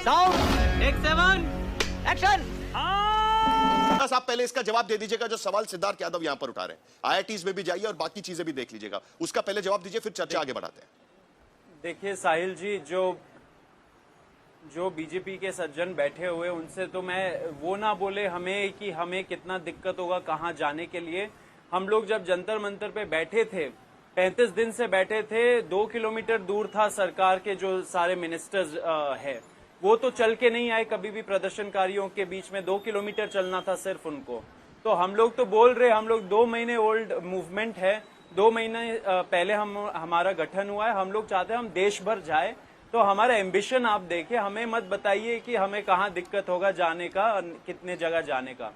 Sound take 7 action. बस आप पहले इसका जवाब दे दीजिएगा जो सवाल सिद्धार्थ यादव यहां पर उठा रहे हैं। आईआईटीज में भी जाइए और बाकी चीजें भी देख लीजिएगा। उसका पहले जवाब दीजिए, फिर चर्चा आगे बढ़ाते हैं। देखिए साहिल जी, जो बीजेपी के सज्जन बैठे हुए उनसे तो मैं वो ना बोले हमें कि हमें कितना दिक्कत होगा कहाँ जाने के लिए। हम लोग जब जंतर मंतर पे बैठे थे, 35 दिन से बैठे थे, 2 किलोमीटर दूर था सरकार के जो सारे मिनिस्टर्स है, वो तो चल के नहीं आए कभी भी। प्रदर्शनकारियों के बीच में 2 किलोमीटर चलना था सिर्फ उनको। तो हम लोग तो बोल रहे, हम लोग 2 महीने ओल्ड मूवमेंट है, 2 महीने पहले हमारा गठन हुआ है। हम लोग चाहते हैं हम देश भर जाए। तो हमारा एम्बिशन आप देखिए, हमें मत बताइए कि हमें कहाँ दिक्कत होगा जाने का, कितने जगह जाने का।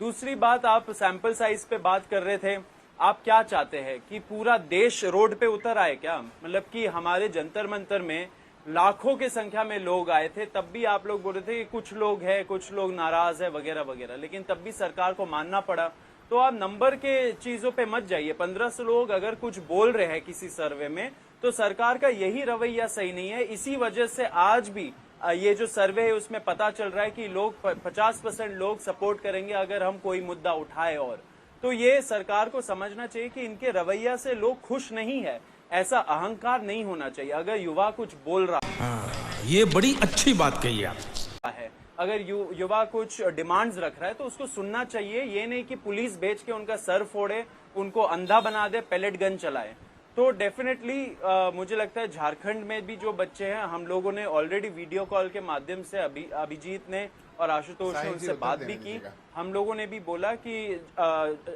दूसरी बात, आप सैंपल साइज पे बात कर रहे थे। आप क्या चाहते हैं कि पूरा देश रोड पे उतर आए क्या? मतलब कि हमारे जंतर मंतर में लाखों की संख्या में लोग आए थे, तब भी आप लोग बोल रहे थे कि कुछ लोग हैं, कुछ लोग नाराज है वगैरह वगैरह, लेकिन तब भी सरकार को मानना पड़ा। तो आप नंबर के चीजों पे मत जाइए। 1500 लोग अगर कुछ बोल रहे हैं किसी सर्वे में, तो सरकार का यही रवैया सही नहीं है। इसी वजह से आज भी ये जो सर्वे है उसमें पता चल रहा है कि लोग 50% लोग सपोर्ट करेंगे अगर हम कोई मुद्दा उठाए। और तो ये सरकार को समझना चाहिए कि इनके रवैया से लोग खुश नहीं है। ऐसा अहंकार नहीं होना चाहिए। अगर युवा कुछ बोल रहा ये बड़ी अच्छी बात कही आप है, अगर युवा कुछ डिमांड्स रख रहा है तो उसको सुनना चाहिए। ये नहीं कि पुलिस भेज के उनका सर फोड़े, उनको अंधा बना दे, पैलेट गन चलाए। तो डेफिनेटली मुझे लगता है झारखंड में भी जो बच्चे हैं, हम लोगों ने ऑलरेडी वीडियो कॉल के माध्यम से अभिजीत ने और आशुतोष ने उनसे बात भी की। हम लोगों ने भी बोला कि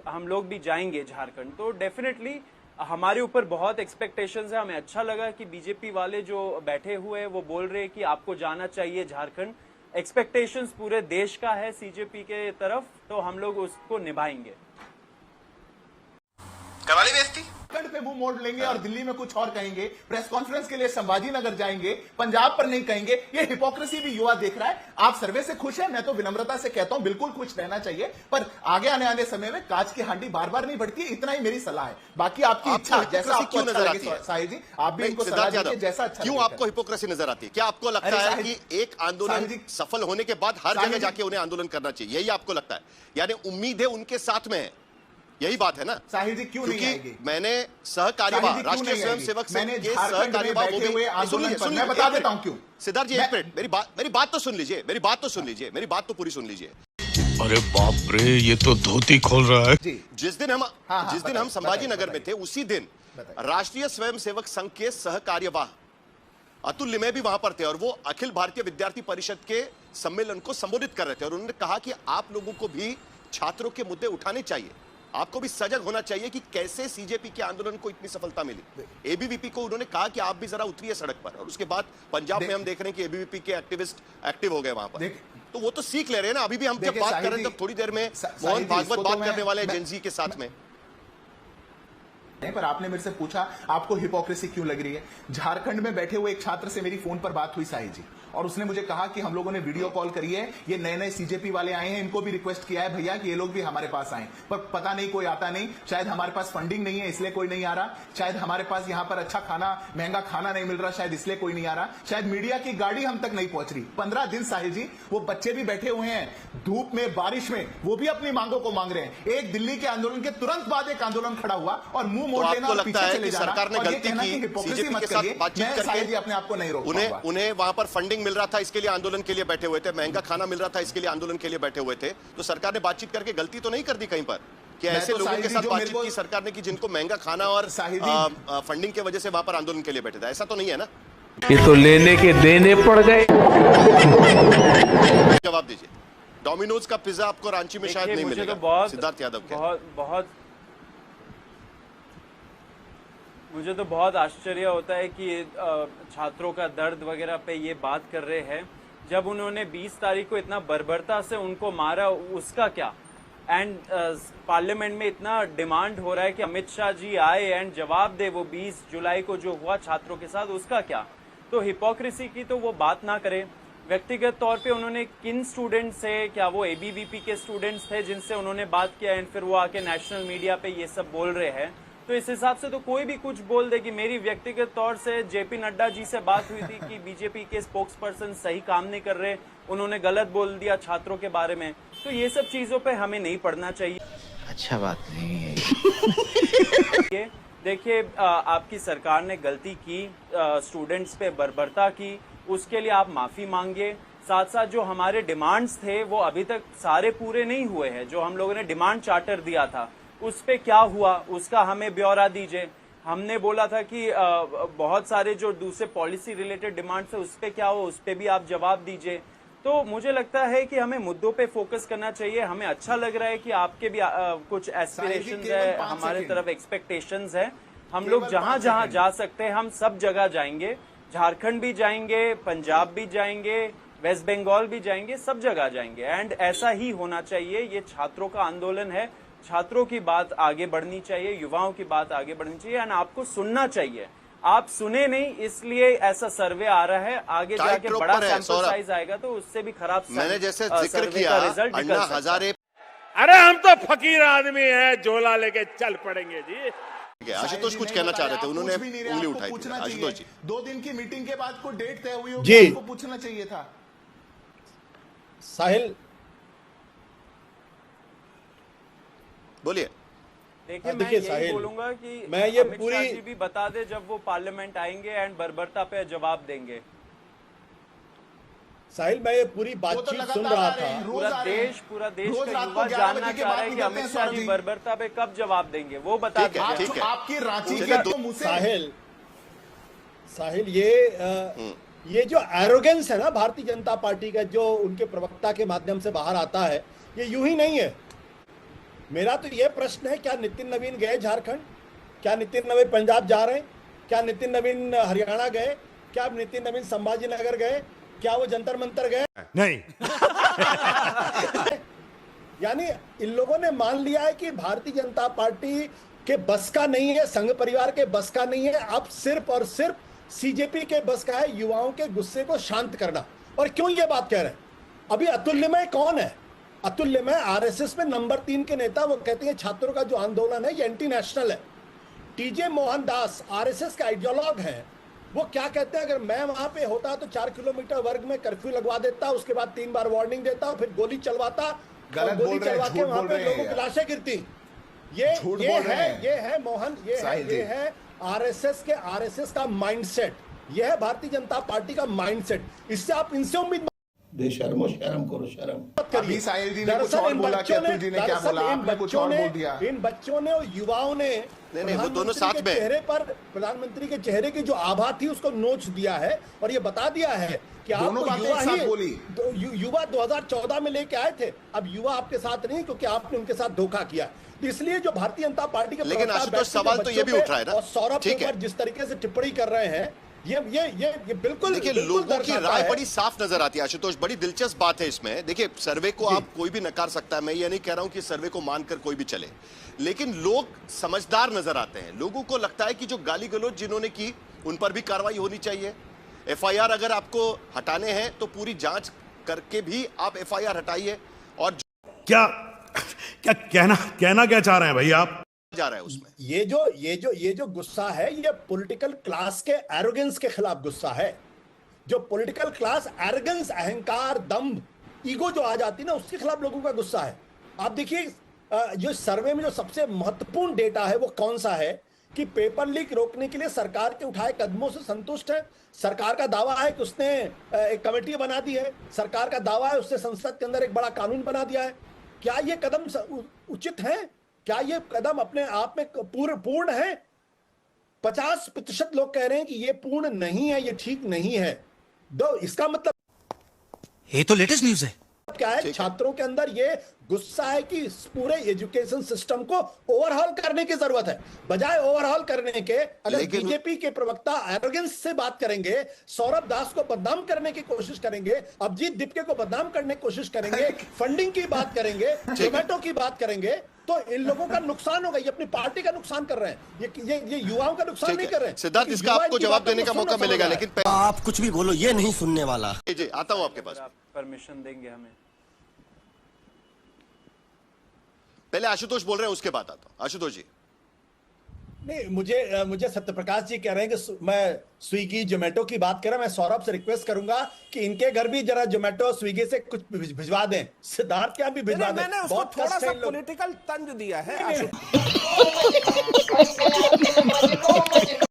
हम लोग भी जाएंगे झारखंड। तो डेफिनेटली हमारे ऊपर बहुत एक्सपेक्टेशंस है। हमें अच्छा लगा कि बीजेपी वाले जो बैठे हुए हैं वो बोल रहे हैं कि आपको जाना चाहिए झारखंड। एक्सपेक्टेशंस पूरे देश का है सीजेपी के तरफ, तो हम लोग उसको निभाएंगे। करवाली बेइज्जती पे मुंह मोड़ लेंगे और दिल्ली में कुछ और कहेंगे, प्रेस कॉन्फ्रेंस के लिए संभाजी नगर जाएंगे, पंजाब पर नहीं कहेंगे। ये हिपोक्रेसी भी युवा देख रहा है। आप सर्वे से खुश हैं, मैं तो विनम्रता से कहता हूं बिल्कुल खुश रहना चाहिए, पर आगे आने वाले समय में कांच की हांडी बार बार नहीं बढ़ती। इतना ही मेरी सलाह है। बाकी आपकी इच्छा, जैसा आपको अच्छा लगे साहिल जी, आप भी इनको सलाह दीजिए जैसा अच्छा। क्यों आपको हिपोक्रेसी नजर आती है? क्या आपको लगता है कि एक आंदोलन सफल होने के बाद हर जगह जाके उन्हें आंदोलन करना चाहिए? यही आपको लगता है? यानी उम्मीद है उनके साथ में है, यही बात है ना साहिल जी? क्यों नहीं आएगी? मैंने सहकार्यवाह राष्ट्रीय स्वयंसेवक संघ के सहकार्यवाह वो भी सुनिए, मैं बता देता हूं क्यों। सिद्धार्थ जी एक मिनट, मेरी बात तो सुन लीजिए, मेरी बात तो पूरी सुन लीजिए। अरे बाप रे, ये तो धोती खोल रहा है। जिस दिन हम संभाजी नगर में थे, उसी दिन राष्ट्रीय स्वयंसेवक संघ के सहकार्यवाह अतुल लिमय भी वहां पर थे और वो अखिल भारतीय विद्यार्थी परिषद के सम्मेलन को संबोधित कर रहे थे। और उन्होंने कहा कि आप लोगों को भी छात्रों के मुद्दे उठाने चाहिए, आपको भी सजग होना चाहिए कि कैसे सीजेपी के आंदोलन को इतनी सफलता मिली। एबीवीपी को उन्होंने कहा कि आप भी जरा उतरिए सड़क पर। और उसके बाद पंजाब में हम देख रहे हैं कि एबीवीपी के एक्टिविस्ट एक्टिव हो गए वहां पर। तो वो तो सीख ले रहे हैं ना। अभी भी हम जब बात कर रहे हैं तब थोड़ी देर में मोहन भागवत बात करने वाले हैं जेनजी के साथ में। पर आपने मेरे से पूछा आपको हिपोक्रेसी क्यों लग रही है। झारखंड में बैठे हुए एक छात्र से मेरी फोन पर बात हुई साहिल जी, और उसने मुझे कहा कि हम लोगों ने वीडियो कॉल करी है, ये नए नए सीजेपी वाले आए हैं, इनको भी रिक्वेस्ट किया है भैया कि ये लोग भी हमारे पास आए, पर पता नहीं कोई आता नहीं। शायद हमारे पास फंडिंग नहीं है इसलिए कोई नहीं आ रहा, शायद हमारे पास यहाँ पर अच्छा खाना, महंगा खाना नहीं मिल रहा, शायद इसलिए कोई नहीं आ रहा, शायद मीडिया की गाड़ी हम तक नहीं पहुंच रही। 15 दिन साहिल जी वो बच्चे भी बैठे हुए हैं धूप में बारिश में, वो भी अपनी मांगों को मांग रहे हैं। एक दिल्ली के आंदोलन के तुरंत बाद एक आंदोलन खड़ा हुआ और मुंह मोड़ लेना और पीछे चले जाना। सरकार ने गलती की सीजेपी के साथ बातचीत करके अपने आप को नहीं रोक पाऊंगा। उन्हें वहां पर फंडिंग मिल रहा था इसके लिए आंदोलन के लिए बैठे हुए थे, महंगा खाना मिल रहा था इसके लिए आंदोलन के लिए बैठे हुए थे। तो सरकार ने बातचीत करके गलती तो नहीं कर दी कहीं पर कि ऐसे लोगों के साथ बातचीत की सरकार ने कि जिनको महंगा खाना और फंडिंग की वजह से वहां पर आंदोलन के लिए बैठे थे? ऐसा तो नहीं है ना। ये तो लेने के देने पड़ गए। जवाब दीजिए। डोमिनोज का पिज्जा आपको रांची में शायद नहीं मिलेगा। तो सिद्धार्थ यादव के मुझे तो बहुत आश्चर्य होता है कि छात्रों का दर्द वगैरह पे ये बात कर रहे हैं, जब उन्होंने 20 तारीख को इतना बर्बरता से उनको मारा, उसका क्या? एंड पार्लियामेंट में इतना डिमांड हो रहा है कि अमित शाह जी आए एंड जवाब दे वो 20 जुलाई को जो हुआ छात्रों के साथ, उसका क्या? तो हिपोक्रेसी की तो वो बात ना करें। व्यक्तिगत तौर पे उन्होंने किन स्टूडेंट्स से, क्या वो एबीवीपी के स्टूडेंट्स थे जिनसे उन्होंने बात किया एंड फिर वो आके नेशनल मीडिया पे ये सब बोल रहे हैं? तो इस हिसाब से तो कोई भी कुछ बोल दे। कि मेरी व्यक्तिगत तौर से जेपी नड्डा जी से बात हुई थी कि बीजेपी के स्पोक्स पर्सन सही काम नहीं कर रहे, उन्होंने गलत बोल दिया छात्रों के बारे में। तो ये सब चीजों पे हमें नहीं पढ़ना चाहिए। अच्छा बात नहीं है देखिए, आपकी सरकार ने गलती की, स्टूडेंट्स पे बर्बरता की, उसके लिए आप माफी मांगिए। साथ साथ जो हमारे डिमांड्स थे वो अभी तक सारे पूरे नहीं हुए हैं। जो हम लोगों ने डिमांड चार्टर दिया था उस पे क्या हुआ उसका हमें ब्यौरा दीजिए। हमने बोला था कि बहुत सारे जो दूसरे पॉलिसी रिलेटेड डिमांड्स है उस पे क्या हुआ, उस पे भी आप जवाब दीजिए। तो मुझे लगता है कि हमें मुद्दों पे फोकस करना चाहिए। हमें अच्छा लग रहा है कि आपके भी कुछ एस्पिरेशंस है, हमारे तरफ एक्सपेक्टेशंस है। हम लोग जहां जहां जा सकते हैं हम सब जगह जाएंगे। झारखंड भी जाएंगे, पंजाब भी जाएंगे, वेस्ट बंगाल भी जाएंगे, सब जगह जाएंगे। एंड ऐसा ही होना चाहिए। ये छात्रों का आंदोलन है, छात्रों की बात आगे बढ़नी चाहिए, युवाओं की बात आगे बढ़नी चाहिए एंड आपको सुनना चाहिए। आप सुने नहीं इसलिए ऐसा सर्वे आ रहा है, आगे जाके बड़ा सैंपल साइज आएगा तो उससे भी खराब मैंने जैसे जिक्र किया अन्ना हजारे। अरे हम तो फकीर आदमी हैं, झोला लेके चल पड़ेंगे जी। आशुतोष कुछ कहना चाह रहे थे, उन्होंने उंगली उठाई थी। आशुतोष जी, 2 दिन की मीटिंग के बाद कोई डेट तय हुई होगी, जी आपको पूछना चाहिए था। साहिल बोलिए। देखिए, मैं यही बोलूंगा कि मैं ये अमित पूरी शाह जी भी बता दे जब वो पार्लियामेंट आएंगे एंड बर्बरता पे जवाब देंगे। साहिल, मैं ये पूरी बातचीत सुन रहा था। पूरा देश का युवा जानना चाह रहा है कि अमित शाह जी बर्बरता पे कब जवाब देंगे, वो बता दें। आपकी रांची के साहिल ये जो एरोगेंस है ना भारतीय जनता पार्टी का, जो उनके प्रवक्ता के माध्यम से बाहर आता है, ये यूं ही नहीं है। मेरा तो ये प्रश्न है, क्या नितिन नवीन गए झारखंड? क्या नितिन नवीन पंजाब जा रहे हैं? क्या नितिन नवीन हरियाणा गए? क्या नितिन नवीन संभाजी नगर गए? क्या वो जंतर मंतर गए? नहीं। यानी इन लोगों ने मान लिया है कि भारतीय जनता पार्टी के बस का नहीं है, संघ परिवार के बस का नहीं है, अब सिर्फ और सिर्फ सीजेपी के बस का है युवाओं के गुस्से को शांत करना। और क्यों ये बात कह रहे हैं? अभी अतुल्यमय कौन है? अतुल्यमय आरएसएस में नंबर 3 के नेता, वो कहते हैं छात्रों का जो आंदोलन है ये एंटी नेशनल है। टीजे मोहनदास आरएसएस के आइडियोलॉग हैं, वो क्या कहते हैं, अगर मैं वहां पे होता तो 4 किलोमीटर वर्ग में कर्फ्यू लगवा देता, उसके बाद 3 बार वार्निंग देता, फिर गोली चलवाता, गोली चलवा के वहां पे लोगों की लाशें गिरती। ये है मोहन, ये है आरएसएस का माइंडसेट, ये है भारतीय जनता पार्टी का माइंडसेट। इससे आप इनसे उम्मीद बेशर्मो शर्म करो, शर्म। अभी साहिल जी ने कुछ और बोला कि अतुल जी ने क्या बोला, आपने कुछ और बोल दिया। इन बच्चों ने और युवाओं ने नहीं, वो दोनों साथ में चेहरे पर, प्रधानमंत्री के चेहरे की जो आभा थी उसको नोच दिया है और ये बता दिया है कि आपको युवा 2014 में लेके आए थे, अब युवा आपके साथ नहीं, क्योंकि आपने उनके साथ धोखा किया। इसलिए जो भारतीय जनता पार्टी के, लेकिन आशुतोष सवाल तो ये भी उठ रहा है ना, और सौरभ के ऊपर जिस तरीके से टिप्पणी कर रहे हैं, ये बिल्कुल देखिए, लोगों की राय बड़ी साफ नजर आती है। आशुतोष, बड़ी दिलचस्प बात है इसमें। देखिए, सर्वे को आप कोई भी नकार सकता है, मैं ये नहीं कह रहा हूं कि सर्वे को मानकर कोई भी चले, लेकिन लोग समझदार नजर आते हैं। लोगों को लगता है कि जो गाली गलौज जिन्होंने की उन पर भी कार्रवाई होनी चाहिए। एफआईआर अगर आपको हटाने हैं तो पूरी जांच करके भी आप एफआईआर हटाइए। और क्या कहना क्या चाह रहे हैं भाई आप? जा रहा है उसमें ये जो गुस्सा है, ये पॉलिटिकल क्लास के एरोगेंस के खिलाफ गुस्सा है। जो पॉलिटिकल क्लास एरोगेंस, अहंकार, दम्भ, ईगो जो आ जाती है ना, उसके खिलाफ लोगों का गुस्सा है। आप देखिए, जो सर्वे में जो सबसे महत्वपूर्ण डेटा है वो कौन सा है कि पेपर लीक रोकने के लिए सरकार के उठाए कदमों से संतुष्ट है। सरकार का दावा है कि उसने एक कमेटी बना दी है, सरकार का दावा है उसने संसद के अंदर एक बड़ा कानून बना दिया है। क्या ये कदम उचित है? क्या ये कदम अपने आप में पूर्ण है? 50% लोग कह रहे हैं कि ये पूर्ण नहीं है, ये ठीक नहीं है। दो, इसका मतलब ये तो लेटेस्ट न्यूज़ है। क्या है? छात्रों के अंदर ये गुस्सा है कि इस पूरे एजुकेशन सिस्टम को ओवरहॉल करने की जरूरत है। बजाय ओवरहॉल करने के, अगर बीजेपी के प्रवक्ता एरोगेंस से बात करेंगे, सौरभ दास को बदनाम करने की कोशिश करेंगे, अभिजीत दीपके को बदनाम करने की कोशिश करेंगे, फंडिंग की बात करेंगे, जोमेटो की बात करेंगे, तो इन लोगों का नुकसान होगा। ये अपनी पार्टी का नुकसान कर रहे हैं, ये युवाओं का नुकसान नहीं कर रहे हैं। सिद्धार्थ, इसका आपको जवाब देने का मौका मिलेगा, लेकिन आप कुछ भी बोलो, ये नहीं सुनने वाला। जी, आता हूं आपके पास। परमिशन देंगे हमें? पहले आशुतोष बोल रहे हैं, उसके बाद आता हूं। आशुतोष जी, नहीं, मुझे सत्यप्रकाश जी कह रहे हैं कि मैं स्विगी जोमेटो की बात कर रहा हूं। मैं सौरभ से रिक्वेस्ट करूंगा कि इनके घर भी जरा जोमेटो स्विगी से कुछ भिजवा दें, सिद्धार्थ क्या भी भिजवा दें। मैंने उसको बहुत थोड़ा कष्ट है सा इन लोग। पॉलिटिकल तंज दिया है।